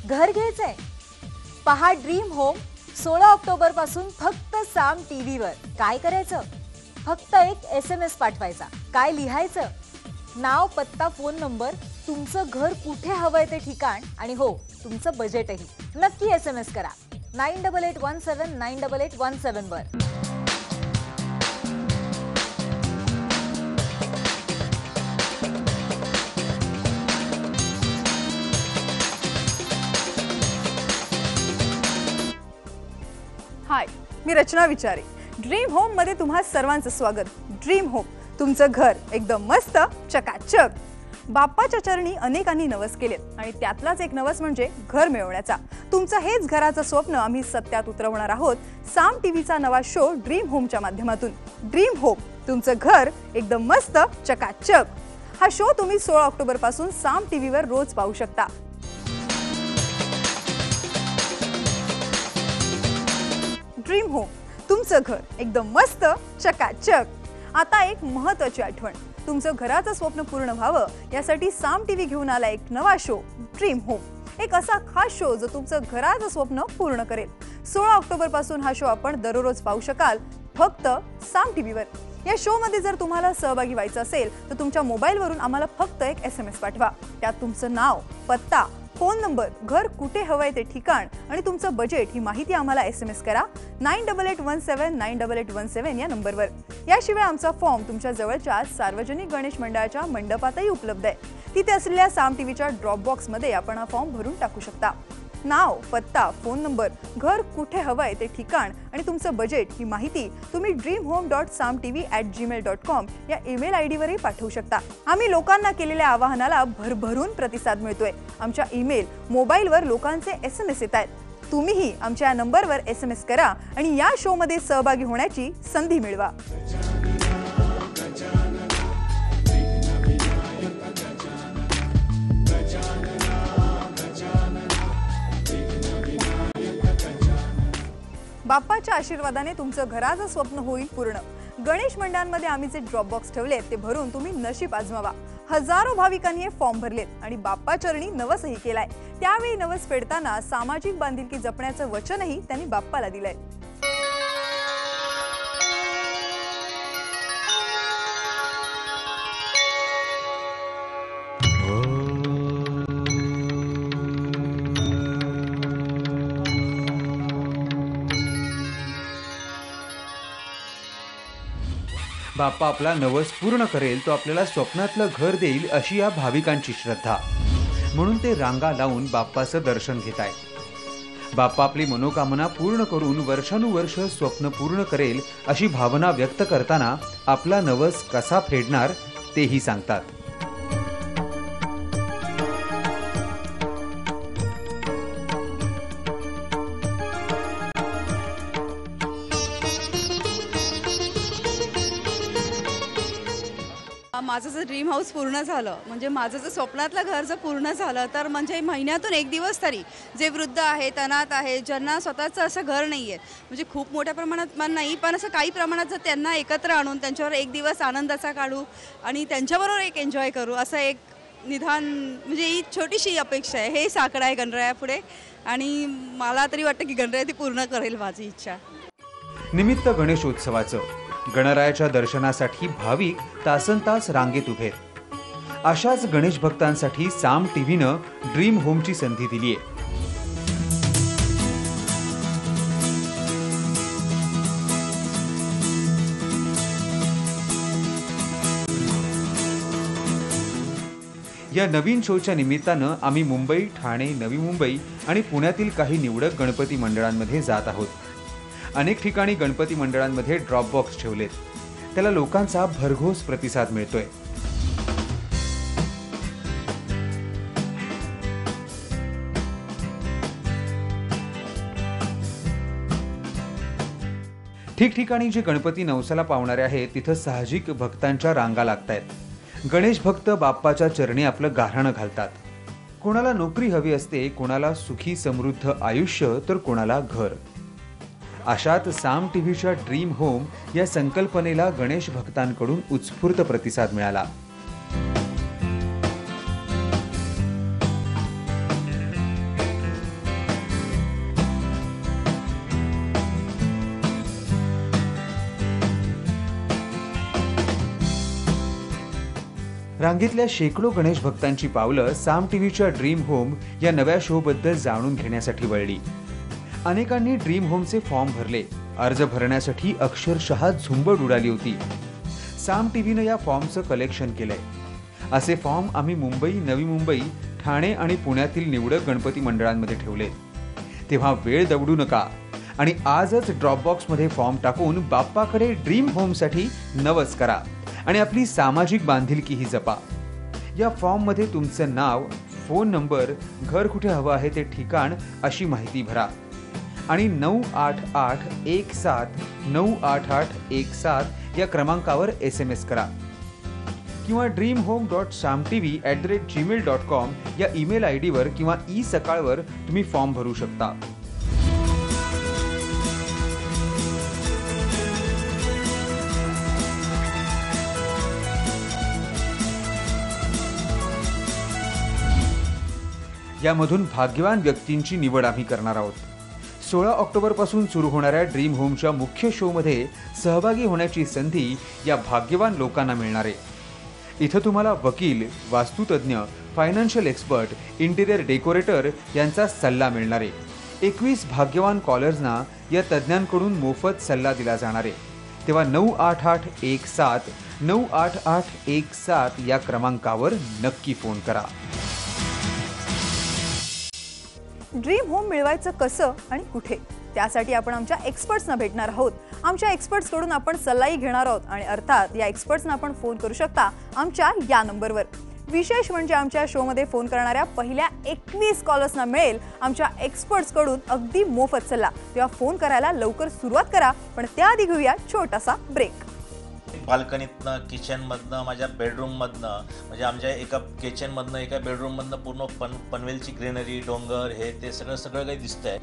घर घ्यायचंय? पहा ड्रीम होम 16 ऑक्टोबर पासून फक्त साम टीव्हीवर. काय करायचं? फक्त एक SMS पाठवायचा. काय लिहायचं? नाव, पत्ता, फोन नंबर, तुमचं घर कुठे हवंय ते ठिकाण आणि हो तुमचं बजेटही. नक्की SMS करा 9881798817 988817 वर. हाय, मी रचना विचारे. ड्रीम होम मध्ये तुम्हा सर्वांचं स्वागत. ड्रीम होम, तुमचं घर एकदम मस्त चकाचक. बाप्पाच्या चरणी अनेकांनी नवस केलेत आणि त्यातलाच एक नवस म्हणजे घर मिळवण्याचा. तुमचं हेच घराचं स्वप्न आम्ही सत्यात उतरवणार आहोत साम टीव्हीचा नवा शो ड्रीम होमच्या माध्यमातून. ड्रीम होम, तुमचं घर एकदम मस्त चकाचक. हा शो तुम्ही 16 ऑक्टोबर पासून साम टीव्हीवर रोज पाहू शकता. ड्रीम होम, तुमचं घर एकदम मस्त चकाचक. आता एक महत्त्वाची आठवण, तुमचं घराचं स्वप्न पूर्ण व्हावं यासाठी साम टीव्ही घेऊन आला एक नवा शो ड्रीम होम. एक असा खास शो जो तुमचं घराचं स्वप्न पूर्ण करेल. 16 ऑक्टोबर पासून हा शो आपण दररोज पाहू शकाल फक्त साम टीव्हीवर. या शो मध्ये जर तुम्हाला सहभागी व्हायचं असेल तर तुमच्या मोबाईलवरून आम्हाला फक्त एक SMS पाठवा. त्यात तुमचं नाव, पत्ता, फोन नंबर, घर कुठे हवंय ते ठिकाण आणि तुमचं बजेट ही माहिती आम्हाला SMS करा 9881798817 या नंबरवर. याशिवाय आमचा फॉर्म तुमच्या जवळच्या सार्वजनिक गणेश मंडळाच्या मंडपातही उपलब्ध आहे. तिथे असलेल्या साम टीव्हीच्या ड्रॉप बॉक्समध्ये आपण हा फॉर्म भरून टाकू शकता. नाव, पत्ता, फोन नंबर, घर कुठे हवंय ते ठिकाण आणि तुमचं बजेट ही माहिती तुम्ही dreamhome.samtv@gmail.com या ईमेल ID वरही पाठवू शकता. आम्ही लोकांना केलेल्या आवाहनाला भरभरून प्रतिसाद मिळतोय. आमच्या ईमेल, मोबाईलवर लोकांचे SMS येत आहेत. तुम्हीही आमच्या नंबरवर SMS करा आणि या शो मध्ये सहभागी होण्याची संधी मिळवा. बाप्पाच्या आशीर्वादाने तुमचं घराचं स्वप्न होईल पूर्ण. गणेश मंडळांमध्ये आम्ही जे ड्रॉप बॉक्स ठेवलेत ते भरून तुम्ही नशीब आजमावा. हजारो भाविकांनी हे फॉर्म भरलेत आणि बाप्पा चरणी नवसही केलाय. त्यावेळी नवस फेडताना सामाजिक बांधिलकी जपण्याचं वचनही त्यांनी बाप्पाला दिलंय. बाप्पा आपला नवस पूर्ण करेल, तो आपल्याला स्वप्नातलं घर देईल अशी या भाविकांची श्रद्धा. म्हणून ते रांगा लावून बाप्पाचं दर्शन घेत आहेत. बाप्पा आपली मनोकामना पूर्ण करून वर्षानुवर्ष स्वप्न पूर्ण करेल अशी भावना व्यक्त करताना आपला नवस कसा फेडणार तेही सांगतात. माझं जर ड्रीम हाऊस पूर्ण झालं, म्हणजे माझं जर स्वप्नातलं घर जर पूर्ण झालं, तर म्हणजे महिन्यातून एक दिवस तरी जे वृद्ध आहेत, अनाथ आहेत, ज्यांना स्वतःचं असं घर नाही आहे, म्हणजे खूप मोठ्या प्रमाणात नाही पण असं काही प्रमाणात जर त्यांना एकत्र आणून त्यांच्यावर एक दिवस आनंदाचा काढू आणि त्यांच्याबरोबर एक एन्जॉय करू, असं एक निदान म्हणजे ही छोटीशी अपेक्षा आहे. हे साकडं आहे गणरायापुढे आणि मला तरी वाटतं की गणराया ती पूर्ण करेल माझी इच्छा. निमित्त गणेशोत्सवाचं गणरायाच्या दर्शनासाठी भाविक तासनतास रांगेत उभे. अशाच गणेश भक्तांसाठी साम टीव्हीनं ड्रीम होमची संधी दिली आहे. या नवीन शोच्या निमित्तानं आम्ही मुंबई, ठाणे, नवी मुंबई आणि पुण्यातील काही निवडक गणपती मंडळांमध्ये जात आहोत. अनेक ठिकाणी गणपती मंडळांमध्ये ड्रॉप बॉक्स ठेवलेत. त्याला लोकांचा भरघोस प्रतिसाद मिळतोय. ठिकठिकाणी जे गणपती नवसाला पावणारे आहेत तिथं साहजिक भक्तांच्या रांगा लागतायत. गणेश भक्त बाप्पाच्या चरणी आपलं गाऱ्हाणं घालतात. कोणाला नोकरी हवी असते, कोणाला सुखी समृद्ध आयुष्य, तर कोणाला घर. अशात साम टीव्हीच्या ड्रीम होम या संकल्पनेला गणेश भक्तांकडून उत्स्फूर्त प्रतिसाद मिळाला. रांगेतल्या शेकडो गणेश भक्तांची पावलं साम टीव्हीच्या ड्रीम होम या नव्या शो बद्दल जाणून घेण्यासाठी वळली. अनेकांनी ड्रीम होमचे फॉर्म भरले. अर्ज भरण्यासाठी अक्षरशः झुंबड उडाली होती. साम टीव्हीनं या फॉर्मचं कलेक्शन केलंय. असे फॉर्म आम्ही मुंबई, नवी मुंबई, ठाणे आणि पुण्यातील निवडक गणपती मंडळांमध्ये ठेवले. तेव्हा वेळ दवडू नका आणि आजच ड्रॉपबॉक्समध्ये फॉर्म टाकून बाप्पाकडे ड्रीम होमसाठी नवस करा आणि आपली सामाजिक बांधिलकीही जपा. या फॉर्ममध्ये तुमचं नाव, फोन नंबर, घर कुठे हवं आहे ते ठिकाण अशी माहिती भरा आणि 98817 या क्रमांकावर SMS करा किंवा dreamhome.samtv@gmail.com या ईमेल ID वर किंवा सकाळवर तुम्ही फॉर्म भरू शकता. यामधून भाग्यवान व्यक्तींची निवड आम्ही करणार आहोत. 16 ऑक्टोबरपासून सुरू होणाऱ्या ड्रीम होमच्या मुख्य शोमध्ये सहभागी होण्याची संधी या भाग्यवान लोकांना मिळणार आहे. इथं तुम्हाला वकील, वास्तुतज्ञ, फायनान्शियल एक्सपर्ट, इंटिरियर डेकोरेटर यांचा सल्ला मिळणार आहे. 21 भाग्यवान कॉलर्सना या तज्ज्ञांकडून मोफत सल्ला दिला जाणार आहे. तेव्हा 98817 या क्रमांकावर नक्की फोन करा. ड्रीम होम मिळवायचं कसं आणि कुठे, त्यासाठी आपण आमच्या एक्सपर्ट्सना भेटणार आहोत. आमच्या एक्सपर्ट्सकडून आपण सल्लाही घेणार आहोत आणि अर्थात या एक्सपर्ट्सना आपण फोन करू शकता आमच्या या नंबरवर. विशेष म्हणजे आमच्या शोमध्ये फोन करणाऱ्या पहिल्या 21 कॉलर्सना मिळेल आमच्या एक्सपर्ट्सकडून अगदी मोफत सल्ला. तेव्हा फोन करायला लवकर सुरुवात करा, पण त्याआधी घेऊया छोटासा ब्रेक. बाल्कनीतनं, किचनमधनं, माझ्या बेडरूममधनं, म्हणजे आमच्या एका किचनमधनं, एका बेडरूममधनं पूर्ण पनवेलची ग्रीनरी, डोंगर, हे ते सगळं काही दिसतंय.